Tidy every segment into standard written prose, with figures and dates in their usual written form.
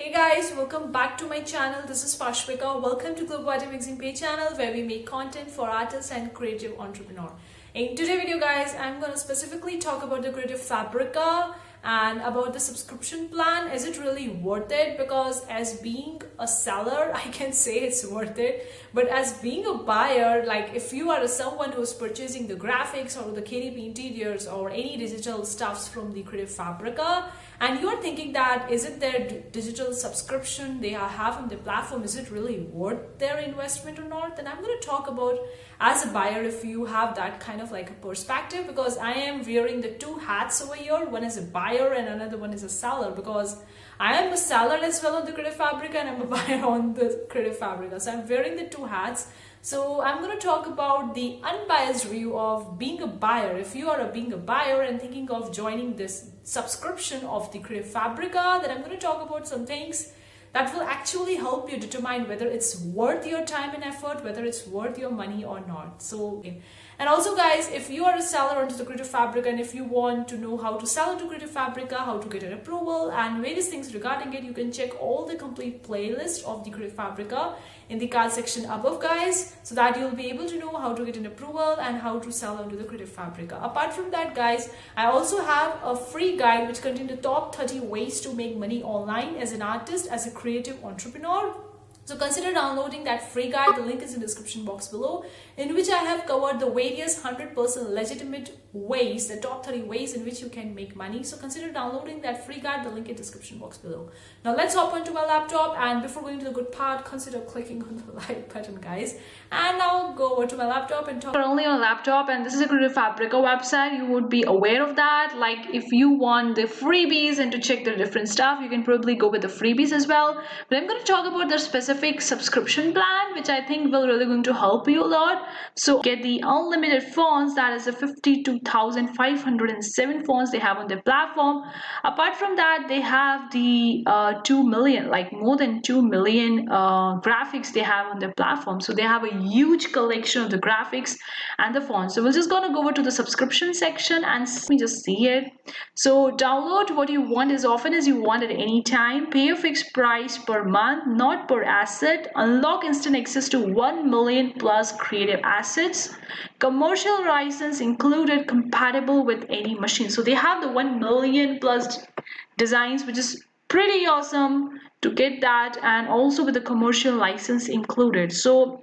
Hey guys, welcome back to my channel. This is Fabrica. Welcome to GLOBO ARTE Magazine page channel where we make content for artists and creative entrepreneur. In today's video guys, I'm going to specifically talk about the creative Fabrica and about the subscription plan. Is it really worth it? Because as being a seller, I can say it's worth it. But as being a buyer, like if you are someone who is purchasing the graphics or the KDP interiors or any digital stuffs from the creative Fabrica, and you're thinking that is it their digital subscription they have on the platform, is it really worth their investment or not? Then I'm going to talk about as a buyer if you have that kind of like a perspective, because I am wearing the two hats over here. One is a buyer and another one is a seller, because I am a seller as well on the creative Fabrica and I'm a buyer on the creative Fabrica. So I'm wearing the two hats. So I'm going to talk about the unbiased view of being a buyer. If you are being a buyer and thinking of joining this subscription of the creative Fabrica, then I'm going to talk about some things that will actually help you determine whether it's worth your time and effort, whether it's worth your money or not. So, and also guys, if you are a seller onto the creative Fabrica and if you want to know how to sell into creative Fabrica, how to get an approval and various things regarding it, you can check all the complete playlist of the creative Fabrica in the card section above guys, so that you'll be able to know how to get an approval and how to sell onto the creative Fabrica. Apart from that guys, I also have a free guide which contains the top 30 ways to make money online as an artist, as a creative entrepreneur. So consider downloading that free guide. The link is in the description box below, in which I have covered the various 100% legitimate ways, the top 30 ways in which you can make money. So consider downloading that free guide. The link in the description box below. Now let's hop onto my laptop, and before going to the good part, consider clicking on the like button guys. And now go over to my laptop and talk only on laptop, and this is a Creative Fabrica website. You would be aware of that. Like if you want the freebies and to check the different stuff, you can probably go with the freebies as well. But I'm going to talk about the specific subscription plan, which I think will really going to help you a lot. So get the unlimited fonts, that is the 52,507 fonts they have on their platform. Apart from that, they have the 2 million, like more than 2 million graphics they have on their platform. So they have a huge collection of the graphics and the fonts. So we're just gonna go over to the subscription section and let me just see it. So download what you want as often as you want at any time. Pay a fixed price per month, not per asset. Unlock instant access to 1 million plus creative assets. Commercial license included, compatible with any machine. So they have the 1 million plus designs, which is pretty awesome to get that, and also with the commercial license included. So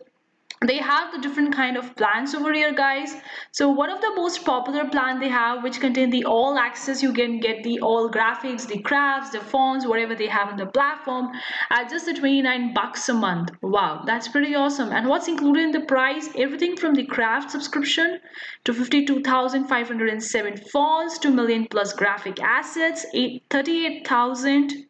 they have the different kind of plans over here guys. So one of the most popular plan they have, which contain the all access, you can get the all graphics, the crafts, the fonts, whatever they have on the platform at just the 29 bucks a month. Wow, that's pretty awesome. And what's included in the price? Everything from the craft subscription to 52,507 fonts, 2 million plus graphic assets, 38,000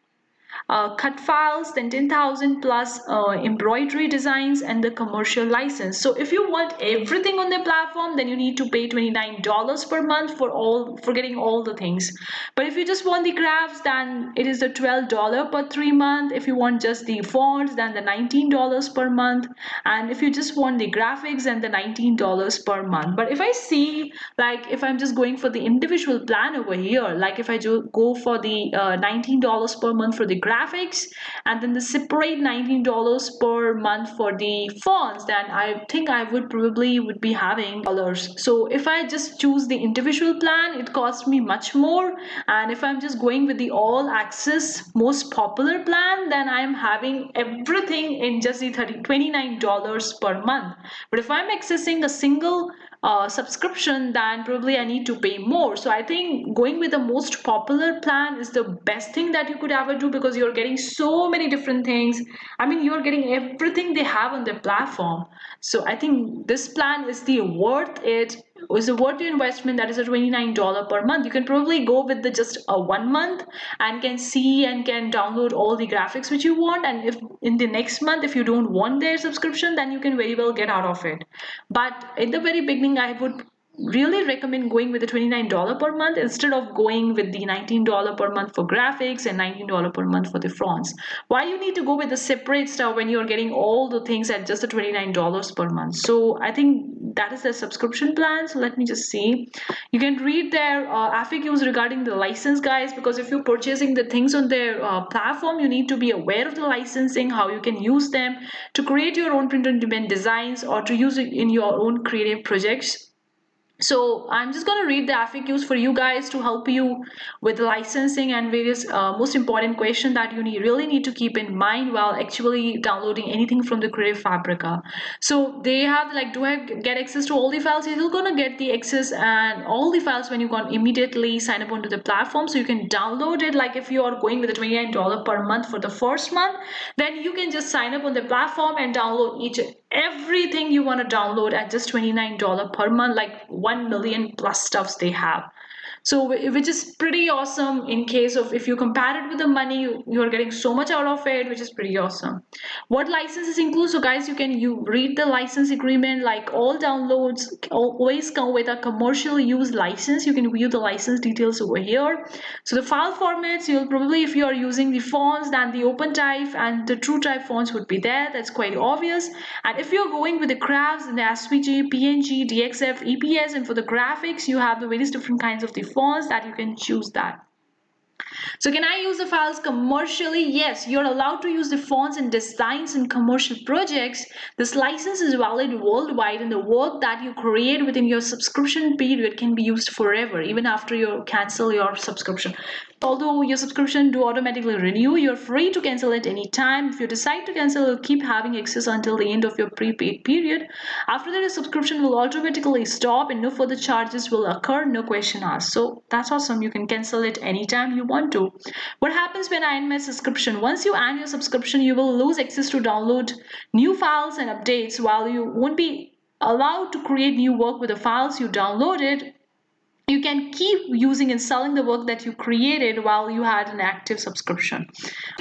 cut files, then 10,000 plus embroidery designs, and the commercial license. So if you want everything on the platform, then you need to pay $29 per month for getting all the things. But if you just want the crafts, then it is the $12 per 3 month. If you want just the fonts, then the $19 per month. And if you just want the graphics, then the $19 per month. But if I see, like if I'm just going for the individual plan over here, like if I go for the $19 per month for the graphics and then the separate $19 per month for the fonts, then I think I would probably be having dollars. So if I just choose the individual plan, it costs me much more. And if I'm just going with the all access most popular plan, then I'm having everything in just the $29 per month. But if I'm accessing a single subscription, then probably I need to pay more. So I think going with the most popular plan is the best thing that you could ever do, because you're getting so many different things. I mean, you're getting everything they have on their platform. So I think this plan is the worth it. Is a worth your investment. That is a $29 per month. You can probably go with the just a 1 month and can see and can download all the graphics which you want, and if in the next month if you don't want their subscription, then you can very well get out of it. But in the very beginning, I would really recommend going with the $29 per month instead of going with the $19 per month for graphics and $19 per month for the fonts. Why you need to go with the separate stuff when you're getting all the things at just the $29 per month? So I think that is the subscription plan. So let me just see. You can read their FAQs regarding the license, guys, because if you're purchasing the things on their platform, you need to be aware of the licensing, how you can use them to create your own print on demand designs or to use it in your own creative projects. So I'm just going to read the FAQs for you guys to help you with licensing and various most important questions that you really need to keep in mind while actually downloading anything from the Creative Fabrica. So they have like, do I get access to all the files? You're going to get the access and all the files when you can immediately sign up onto the platform. So you can download it. Like if you are going with the $29 per month for the first month, then you can just sign up on the platform and download everything you want to download at just $29 per month, like 1 million plus stuffs they have. So which is pretty awesome in case of if you compare it with the money, you're getting so much out of it, which is pretty awesome. What licenses include? So guys, you read the license agreement, like all downloads always come with a commercial use license. You can view the license details over here. So the file formats, you'll probably, if you are using the fonts, then the OpenType and the TrueType fonts would be there. That's quite obvious. And if you're going with the crafts and the SVG, PNG, DXF, EPS, and for the graphics, you have the various different kinds of the fonts that you can choose that. So can I use the files commercially? Yes, you're allowed to use the fonts and designs in commercial projects. This license is valid worldwide and the work that you create within your subscription period can be used forever, even after you cancel your subscription. Although your subscription do automatically renew, you're free to cancel at any time. If you decide to cancel, you'll keep having access until the end of your prepaid period. After that, your subscription will automatically stop and no further charges will occur, no question asked. So that's awesome. You can cancel it anytime you want to. What happens when I end my subscription? Once you end your subscription, you will lose access to download new files and updates, while you won't be allowed to create new work with the files you downloaded. You can keep using and selling the work that you created while you had an active subscription.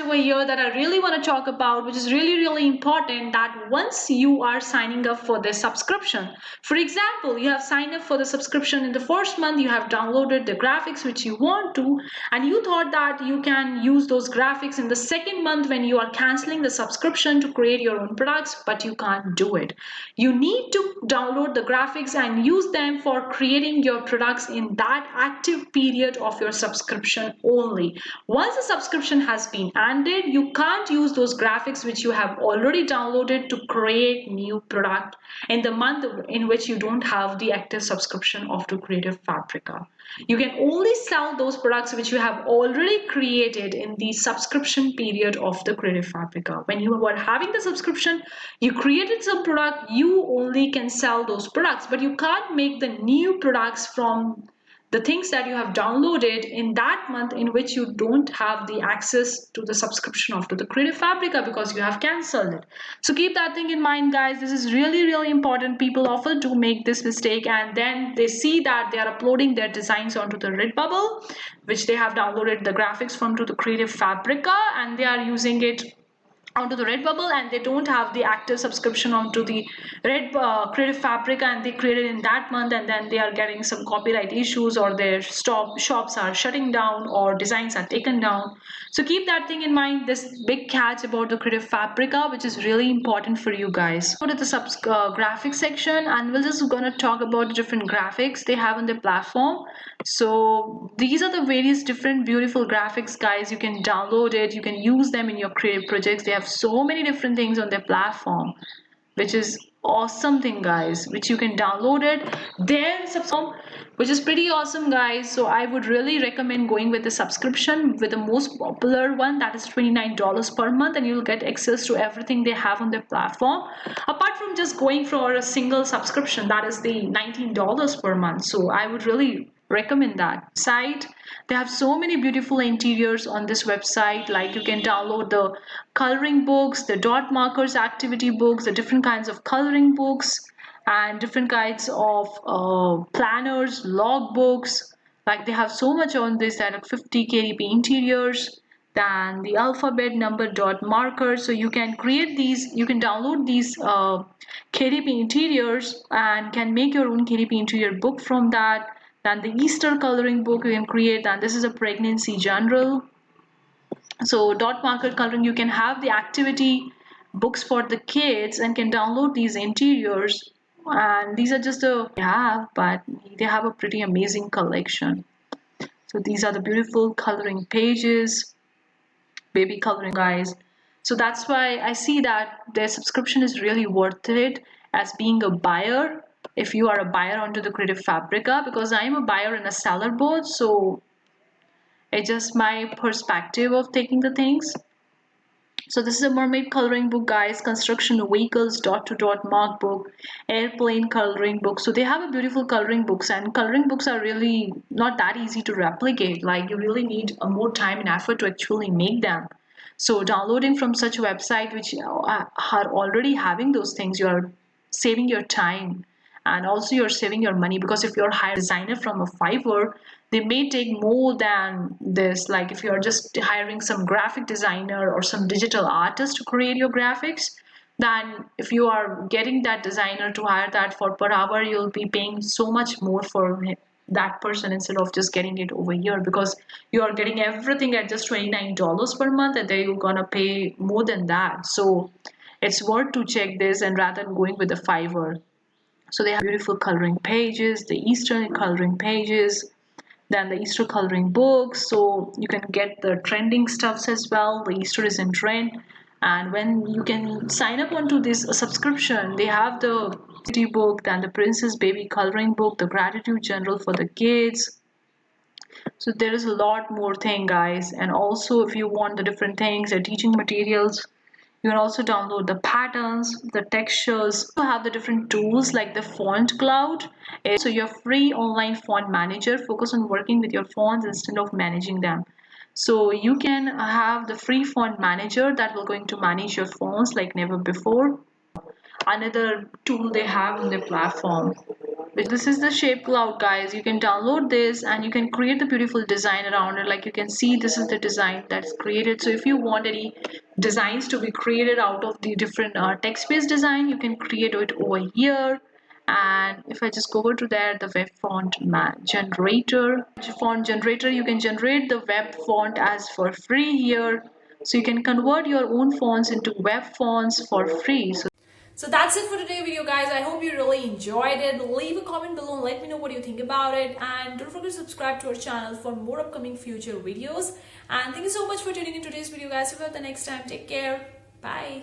Over here that I really want to talk about, which is really important, that once you are signing up for the subscription, for example, you have signed up for the subscription in the first month, you have downloaded the graphics which you want to, and you thought that you can use those graphics in the second month when you are canceling the subscription to create your own products, but you can't do it. You need to download the graphics and use them for creating your products in that active period of your subscription only. Once the subscription has been ended, you can't use those graphics which you have already downloaded to create new product in the month in which you don't have the active subscription of the Creative Fabrica. You can only sell those products which you have already created in the subscription period of the Creative Fabrica. When you were having the subscription, you created some product, you only can sell those products, but you can't make the new products from the things that you have downloaded in that month in which you don't have the access to the subscription of to the Creative Fabrica because you have cancelled it. So keep that thing in mind, guys. This is really important. People often do make this mistake and then they see that they are uploading their designs onto the Redbubble, which they have downloaded the graphics from to the Creative Fabrica, and they are using it onto the Redbubble and they don't have the active subscription onto the Creative Fabrica, and they created in that month and then they are getting some copyright issues or their shops are shutting down or designs are taken down. So keep that thing in mind, this big catch about the Creative Fabrica, which is really important for you guys. Go to the graphics section and we're just gonna talk about the different graphics they have on the platform. So these are the various different beautiful graphics, guys. You can download it, you can use them in your creative projects. They have so many different things on their platform, which is awesome thing, guys, which you can download it then subscribe, which is pretty awesome, guys. So I would really recommend going with the subscription with the most popular one, that is $29 per month, and you'll get access to everything they have on their platform, apart from just going for a single subscription that is the $19 per month. So I would really recommend that site. They have so many beautiful interiors on this website, like you can download the coloring books, the dot markers activity books, the different kinds of coloring books, and different kinds of planners, log books. Like they have so much on this, that 50 kdp interiors, then the alphabet number dot marker. So you can create these, you can download these KDP interiors and can make your own KDP interior book from that. Then the Easter coloring book you can create, and this is a pregnancy general. So dot marker coloring, you can have the activity books for the kids and can download these interiors, and these are just the have, but they have a pretty amazing collection. So these are the beautiful coloring pages, baby coloring guys. So that's why I see that their subscription is really worth it as being a buyer, if you are a buyer onto the Creative Fabrica, because I am a buyer and a seller both. So it's just my perspective of taking the things. So this is a mermaid coloring book guys, construction vehicles dot to dot mark book, airplane coloring book. So they have a beautiful coloring books, and coloring books are really not that easy to replicate. Like you really need a more time and effort to actually make them. So downloading from such a website which are already having those things, you are saving your time, and also you're saving your money, because if you're hiring a designer from a Fiverr, they may take more than this. Like if you're just hiring some graphic designer or some digital artist to create your graphics, then if you are getting that designer to hire that for per hour, you'll be paying so much more for that person instead of just getting it over here, because you are getting everything at just $29 per month, and then you're gonna pay more than that. So it's worth to check this, and rather than going with the Fiverr. So they have beautiful coloring pages, the Easter coloring pages, then the Easter coloring books. So you can get the trending stuffs as well. The Easter is in trend. And when you can sign up onto this subscription, they have the city book, then the Princess Baby coloring book, the gratitude journal for the kids. So there is a lot more thing guys. And also if you want the different things, the teaching materials, you can also download the patterns, the textures. You have the different tools like the font cloud. So your free online font manager, focus on working with your fonts instead of managing them. So you can have the free font manager that will going to manage your fonts like never before. Another tool they have on their platform. This is the shape cloud guys. You can download this and you can create the beautiful design around it. Like you can see this is the design that's created. So if you want any designs to be created out of the different text-based design, you can create it over here. And if I just go over to there, the web font generator, you can generate the web font as for free here. So you can convert your own fonts into web fonts for free. So that's it for today's video guys. I hope you really enjoyed it. Leave a comment below and let me know what you think about it, and don't forget to subscribe to our channel for more upcoming future videos. And thank you so much for tuning in today's video guys. See you the next time. Take care. Bye.